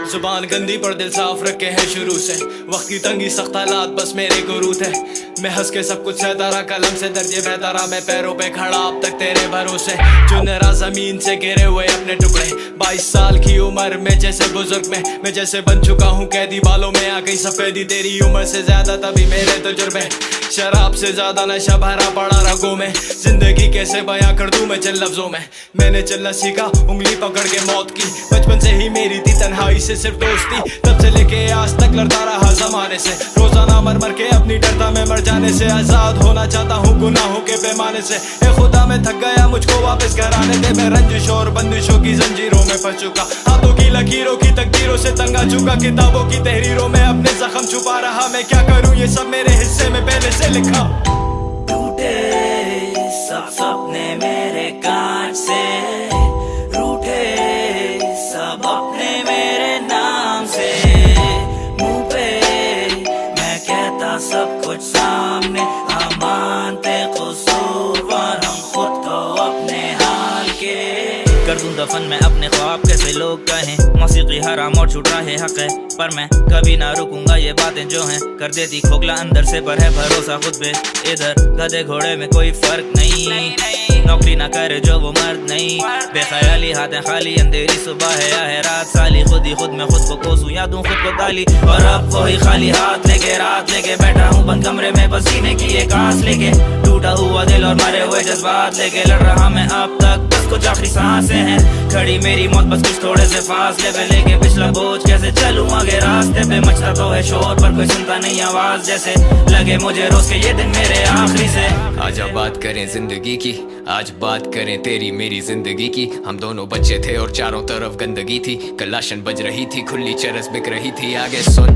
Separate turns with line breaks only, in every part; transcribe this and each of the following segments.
जुबान गंदी पर दिल साफ रखे है शुरू से। वक्त की तंगी सख्त हालात बस मेरे को रूत है। मैं हंस के सब कुछ सहता रहा, कलम से दर्जे बहता रहा। मैं पैरों पे खड़ा अब तक तेरे भरोसे, जो नरा जमीन से गिरे हुए अपने टुकड़े। 22 साल की उम्र में जैसे बुजुर्ग में मैं जैसे बन चुका हूँ कैदी। बालों में आ गई सफेदी, तेरी उम्र से ज्यादा तभी मेरे तजुर्बे। शराब से ज्यादा नशा भरा पड़ा रगों में। जिंदगी कैसे बयां कर दूं मैं चंद लफ्जों में। मैंने चलना सीखा उंगली पकड़ के मौत की। बचपन से ही मेरी थी तन्हाई से सिर्फ दोस्ती, तब से लेके आज तक लड़ता रहा जमाने से। रोजाना मर मर के अपनी डरता मैं मर जाने से। आजाद होना चाहता हूँ गुनाहों के पैमाने से। ए खुदा मैं थक गया, मुझको वापस घर आने दे। मैं रंजिश और बंदिशों की जंजीरों में फंस चुका, हाथों की लकीरों की तकदीरों से तंग आ चुका। किताबों की तहरीरों में अपने जख्म छुपा रहा। मैं क्या करूँ, ये सब मेरे हिस्से में पहले से लिखा।
टूटे सब सपने मेरे कांच से, रूठे सब अपने मेरे नाम से। मुंह पे मैं कहता सब कुछ सामने, हम मानते कसूरवार हम खुद को अपने हाल के। कर दूं दफन मैं अपने ख्वाब कैसे लोग कहें, मौसीकी हराम और छूट रहा है हक है। पर मैं कभी ना रुकूंगा, ये बातें जो हैं कर देती खोखला अंदर से। पर है भरोसा खुद पे, इधर गधे घोड़े में कोई फर्क नहीं। नौकरी ना करे जो वो मर्द नहीं। बेख्याली हाथें खाली, अंधेरी सुबह है या है रात साली। खुद ही खुद में खुद को कोसूं या दूं खुद को गाली। और अब वही खाली हाथ लेके रात लेके बैठा हूँ बंद कमरे में, बस जीने की एक आस लेके। टूटा हुआ दिल और मरे हुए जज्बात लेके लड़ रहा मैं अब तक, बस कुछ आखिरी सांसें हैं। खड़ी मेरी मौत बस कुछ थोड़े से फासले पे, लेके पिछला बोझ कैसे चलूं आगे रास्ते पे। मचता तो है शोर पर कोई सुनता नहीं आवाज, जैसे लगे मुझे रोज के ये दिन मेरे आखिरी से।
आजा बात करें जिंदगी की, आज बात करें तेरी मेरी जिंदगी की। हम दोनों बच्चे थे और चारों तरफ गंदगी थी। कलाशन बज रही थी, खुली चरस बिक रही थी। आगे सुन,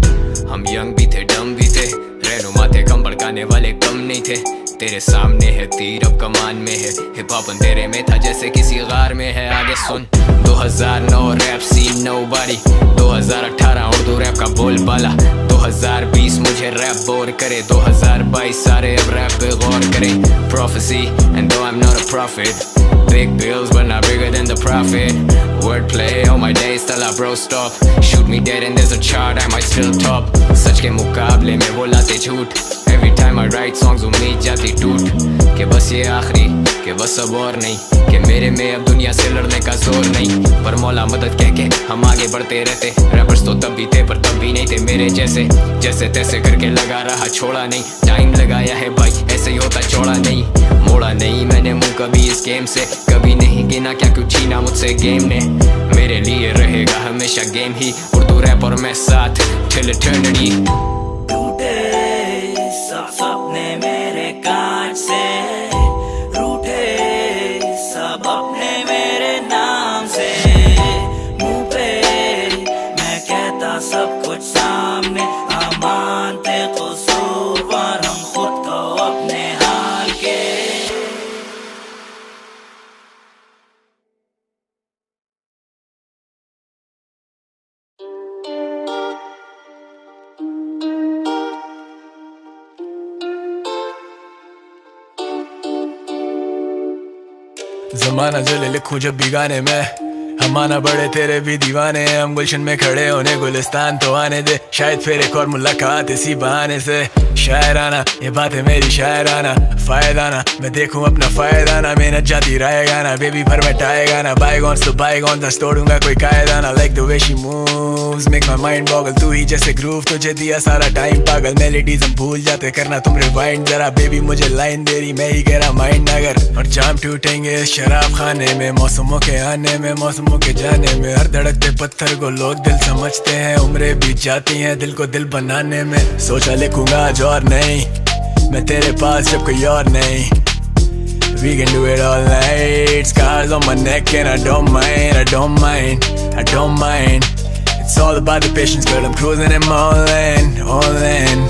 हम यंग भी थे डम भी थे, रहनुमा थे कम भड़काने वाले कम नहीं थे। तेरे सामने है तीर अब कमान में है, हिप हॉप अंधेरे में था जैसे किसी गार में है। आगे सुन, 2009 rap scene nobody, 2018 Urdu rap का बोलबाला, 2020 मुझे रैप बोर करे, 2022 सारे अब रैप पे गौर करें। Prophecy and though I'm not a prophet, big bills but not bigger than the profit. Wordplay on my days till I bro stop. Shoot me dead and there's a chart I might still top. सच के मुकाबले में वो लाते झूठ, every time I write songs उम्मीद जाती टूट। कि बस ये आखिरी, कि बस अब और नहीं, कि मेरे में अब दुनिया से लड़ने का जोर नहीं। पर मौला मदद कह के हम आगे बढ़ते रहते। रैपर्स तो तब भी थे पर तब भी नहीं थे मेरे जैसे। जैसे तैसे करके लगा रहा, छोड़ा नहीं। टाइम लगाया है भाई, ऐसे ही होता छोड़ा नहीं। मोड़ा नहीं मैंने मुंह कभी इस गेम से, कभी नहीं गिना क्या कुछ छीना मुझसे गेम ने। मेरे लिए रहेगा हमेशा गेम ही, उर्दू रैप और मैं साथ till eternity।
टूटे सब सपने मेरे कांच से, रूठे सब अपने मेरे नाम से। मुंह पे मैं कहता सब कुछ सामने, हम मानते कसूरवार हम खुद को अपने हाल के।
जमाना जले लिखूं जब भी गाने में, हम आना बड़े तेरे भी दीवाने हैं। हम गुलशन में खड़े होने गुलिस्तान तो आने दे, शायद फिर एक और मुलाकात इसी बहाने से। शायराना ये बात है मेरी शायराना, फायदाना मैं देखूं अपना फायदाना। मेहनत जाती रहेगा ना बेबी पर बैठाएगा ना। बाईगॉन्स तो बाईगॉन्स तोड़ूंगा कोई कायदा ना। Like the way she moves make my mind Bogle, तू ही जैसे ग्रूव तुझे दिया सारा टाइम पागल। मेलोडीज हम भूल जाते करना तुम रिवाइंड जरा। बेबी मुझे लाइन दे रही मैं ही कह रहा माइंड अगर। और जाम टूटेंगे इस शराब खाने में, मौसमों के आने में मौसमों के जाने में। हर धड़कते पत्थर को लोग दिल समझते हैं, उम्रें बीत जाती हैं दिल को दिल बनाने में। सोचा लिखूंगा आज और नहीं मैं तेरे पास जब कोई और नहीं। We can do it all night, scars on my neck and I don't mind, I don't mind, I don't mind. It's all about the patience girl, I'm cruising in my own lane, own lane,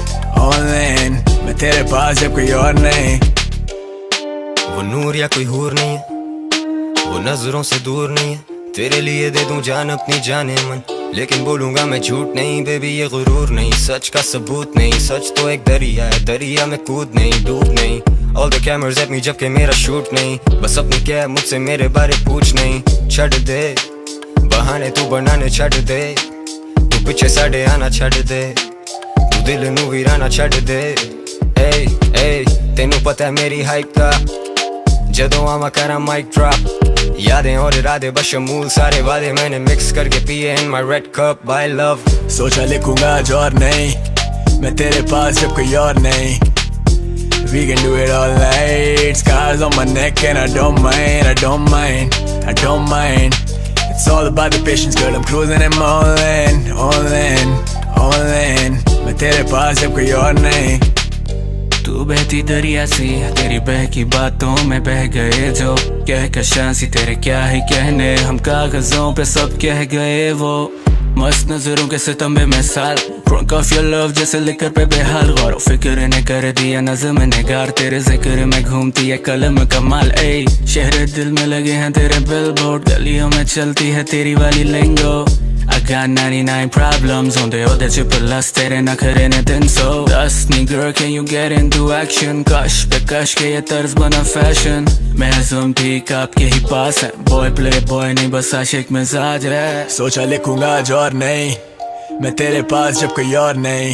own lane. मैं तेरे पास जब कोई और नहीं।
वो नूर या कोई हूर नहीं है, वो नजरों से दूर नहीं है। तेरे लिए दे दूं जान अपनी जाने मन, लेकिन बोलूंगा मैं झूठ नहीं बेबी ये गुरूर नहीं। सच का सबूत नहीं, सच तो एक दरिया है, दरिया में कूद नहीं डूब नहीं। All the cameras at me जबकि मेरा शूट नहीं, बस अपनी क्या मुझसे मेरे बारे पूछ नहीं। छड़ दे बहाने तू बनाने छड़ दे, ਪਿੱਛੇ ਸਾਡੇ ਆਣਾ ਛੱਡ ਦੇ ਤੂੰ ਦਿਲ ਨੂੰ ਵੀਰਾਨਾ ਛੱਡ ਦੇ ਏ ਏ ਤੈਨੂੰ ਪਤਾ ਮੇਰੀ ਹਾਈਪ ਦਾ ਜਦੋਂ ਆਵਾਂ ਕਰਾਂ ਮਾਈਕ ਡ੍ਰੌਪ यादें और इरादे बशमूल सारे वादे मैंने मिक्स करके पिए in my red cup by love
सोचा लिखूंगा आज और नहीं मैं तेरे पास जब कोई और नहीं We can do it all night Scars on my neck and I don't mind I don't mind I don't mind It's all about the patience girl I'm cruising and I'm all in all in all in मैं तेरे पास जब कोई और नहीं
तू बहती दरिया सी तेरी बहकी बातों में बह गए जो कह कशांसी तेरे क्या है कहने हम कागजों पे सब कह गए वो मस्त नजरों के सितम में मिसाल Drunk off your love जैसे लिकर पे बेहाल गौर फिक्र ने कर दिया नज़म निगार तेरे जिक्र में घूमती है कलम कमाल ए शहर दिल में लगे हैं तेरे बिलबोर्ड गलियों में चलती है तेरी वाली लिंगो I got 99 problems on the other triple lust तेरे नखरे ने 300 Dust me girl can you get into action कश पे कश के ये तर्ज बना फैशन महज़ूम ठीक आपके ही पास है Boy play boy नहीं बस आशिक मिजाज है
सोचा लिखूंगा आज और नहीं मैं तेरे पास जब कोई और नहीं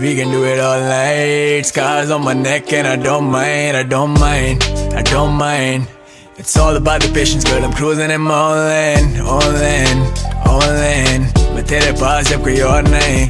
We can do it all night Scars on my neck and I don't mind I don't mind I don't mind It's all about the patience girl I'm cruising and I'm all in all in all in मैं तेरे पास जब कोई और नहीं